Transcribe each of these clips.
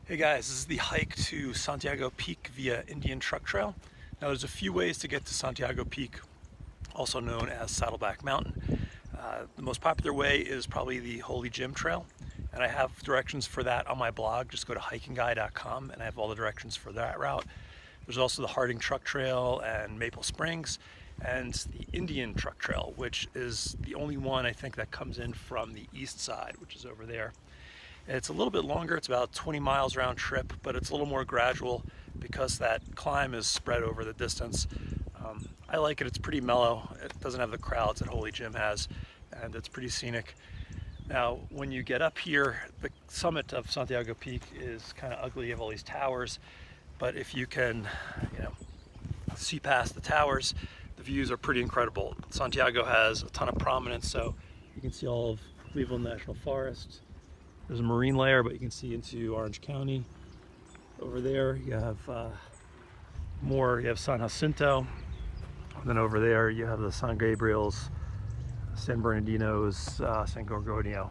Hey guys, this is the hike to Santiago Peak via Indian Truck Trail. Now there's a few ways to get to Santiago Peak, also known as Saddleback Mountain. The most popular way is probably the Holy Jim Trail, and I have directions for that on my blog. Just go to HikingGuy.com and I have all the directions for that route. There's also the Harding Truck Trail and Maple Springs, and the Indian Truck Trail, which is the only one I think that comes in from the east side, which is over there. It's a little bit longer, it's about 20 miles round trip, but it's a little more gradual because that climb is spread over the distance. I like it, it's pretty mellow. It doesn't have the crowds that Holy Jim has, and it's pretty scenic. Now, when you get up here, the summit of Santiago Peak is kind of ugly. You have all these towers, but if you can, you know, see past the towers, the views are pretty incredible. Santiago has a ton of prominence, so you can see all of Cleveland National Forest. There's a marine layer, but you can see into Orange County. Over there, you have you have San Jacinto. And then over there, you have the San Gabriel's, San Bernardino's, San Gorgonio.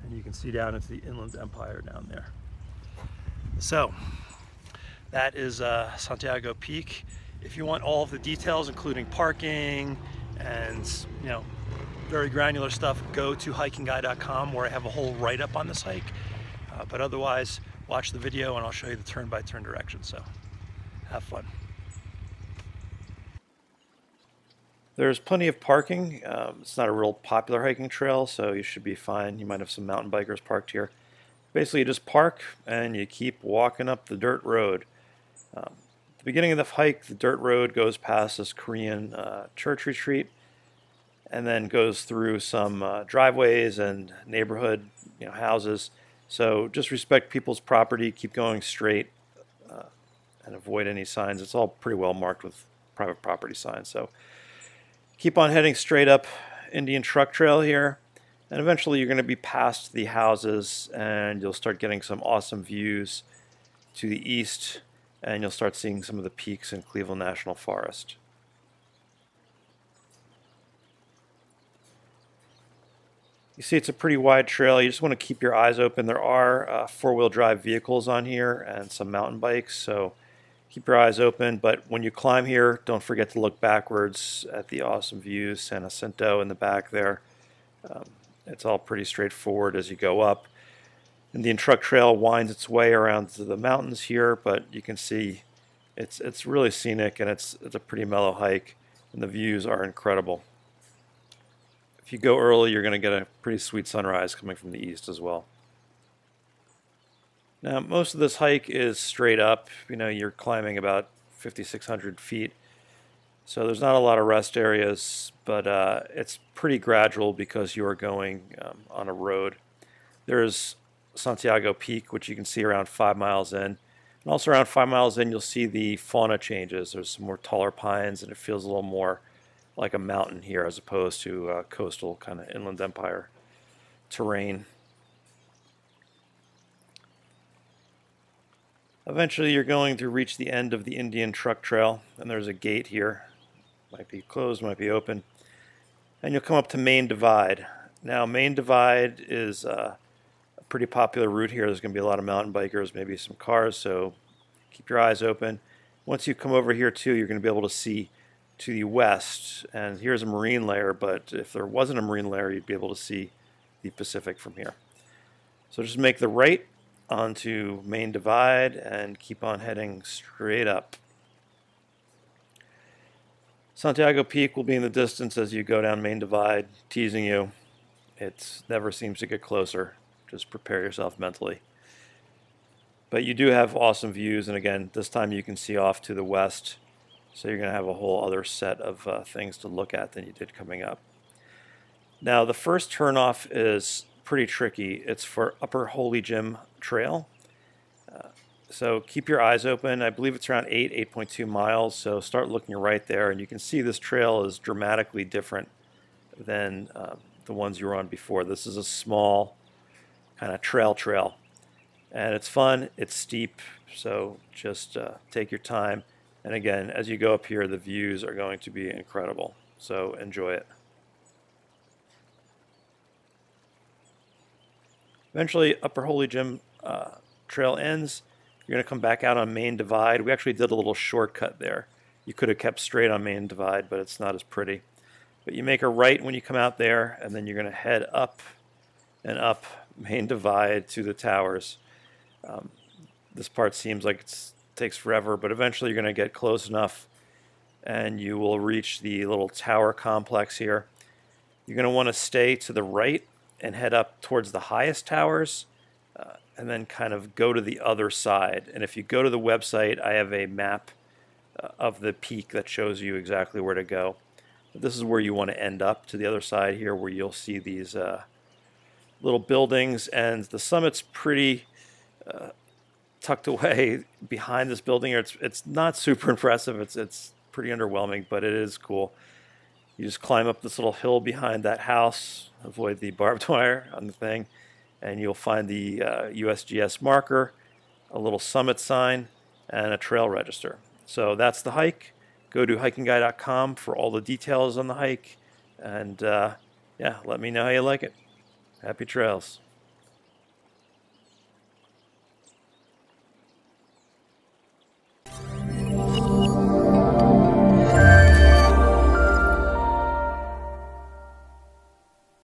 And you can see down into the Inland Empire down there. So, that is Santiago Peak. If you want all of the details, including parking and, you know, very granular stuff, go to HikingGuy.com where I have a whole write-up on this hike. But otherwise, watch the video and I'll show you the turn-by-turn directions. So, have fun. There's plenty of parking. It's not a real popular hiking trail, so you should be fine. You might have some mountain bikers parked here. Basically, you just park and you keep walking up the dirt road. At the beginning of the hike, the dirt road goes past this Korean church retreat, and then goes through some driveways and neighborhood, houses. So just respect people's property, keep going straight, and avoid any signs. It's all pretty well marked with private property signs. So keep on heading straight up Indian Truck Trail here, and eventually you're going to be past the houses and you'll start getting some awesome views to the east, and you'll start seeing some of the peaks in Cleveland National Forest. You see it's a pretty wide trail. You just want to keep your eyes open. There are four-wheel drive vehicles on here and some mountain bikes, so keep your eyes open. But when you climb here, don't forget to look backwards at the awesome views. San Jacinto in the back there. It's all pretty straightforward as you go up. Indian Truck Trail winds its way around to the mountains here, but you can see it's really scenic, and it's a pretty mellow hike, and the views are incredible. If you go early, you're going to get a pretty sweet sunrise coming from the east as well. Now, most of this hike is straight up. You're climbing about 5,600 feet, so there's not a lot of rest areas, but it's pretty gradual because you are going on a road. There's Santiago Peak, which you can see around 5 miles in. And also around 5 miles in, you'll see the fauna changes. There's some more taller pines, and it feels a little more like a mountain here as opposed to coastal kind of Inland Empire terrain. Eventually you're going to reach the end of the Indian Truck Trail, and there's a gate here. Might be closed, might be open. And you'll come up to Main Divide. Now, Main Divide is a pretty popular route here. There's going to be a lot of mountain bikers, maybe some cars, so keep your eyes open. Once you come over here too, you're going to be able to see to the west, and here's a marine layer, but if there wasn't a marine layer, you'd be able to see the Pacific from here. So just make the right onto Main Divide and keep on heading straight up. Santiago Peak will be in the distance as you go down Main Divide, teasing you. It never seems to get closer. Just prepare yourself mentally. But you do have awesome views, and again, this time you can see off to the west, so you're going to have a whole other set of things to look at than you did coming up. Now, the first turnoff is pretty tricky. It's for Upper Holy Jim Trail. So keep your eyes open. I believe it's around 8.2 miles, so start looking right there, and you can see this trail is dramatically different than the ones you were on before. This is a small kind of trail, and it's fun, it's steep, so just take your time. And again, as you go up here, the views are going to be incredible, so enjoy it. Eventually, Upper Holy Jim trail ends, you're going to come back out on Main Divide. We actually did a little shortcut there. You could have kept straight on Main Divide, but it's not as pretty. But you make a right when you come out there, and then you're going to head up and up Main Divide to the towers. This part seems like it takes forever, but eventually you're going to get close enough and you will reach the little tower complex here. You're going to want to stay to the right and head up towards the highest towers, and then kind of go to the other side. And if you go to the website, I have a map of the peak that shows you exactly where to go. But this is where you want to end up, to the other side here, where you'll see these little buildings, and the summit's pretty tucked away behind this building. It's not super impressive. It's pretty underwhelming, but it is cool. You just climb up this little hill behind that house, avoid the barbed wire on the thing, and you'll find the USGS marker, a little summit sign, and a trail register. So that's the hike. Go to HikingGuy.com for all the details on the hike, and yeah, let me know how you like it. Happy trails.